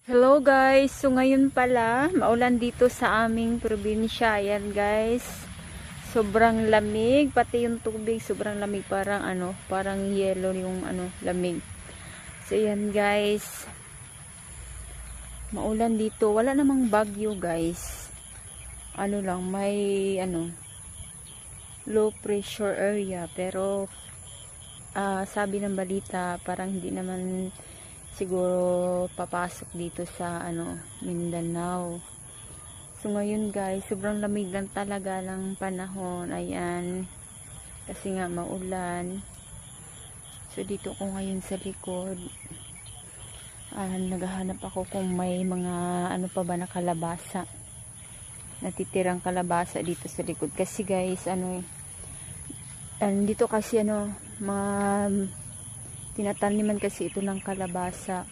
Hello guys, so ngayon pala, maulan dito sa aming probinsya. Ayan guys, sobrang lamig, pati yung tubig sobrang lamig, parang yellow yung lamig. So ayan guys, maulan dito, wala namang bagyo guys. May low pressure area, pero sabi ng balita parang hindi naman siguro papasok dito sa Mindanao. So ngayon guys, sobrang lamig lang talaga ng panahon. Ayan, kasi nga maulan. So dito ko ngayon sa likod, naghahanap ako kung may mga pa ba na kalabasa, natitirang kalabasa dito sa likod. Kasi guys, dito kasi mga tinataniman kasi ito ng kalabasa.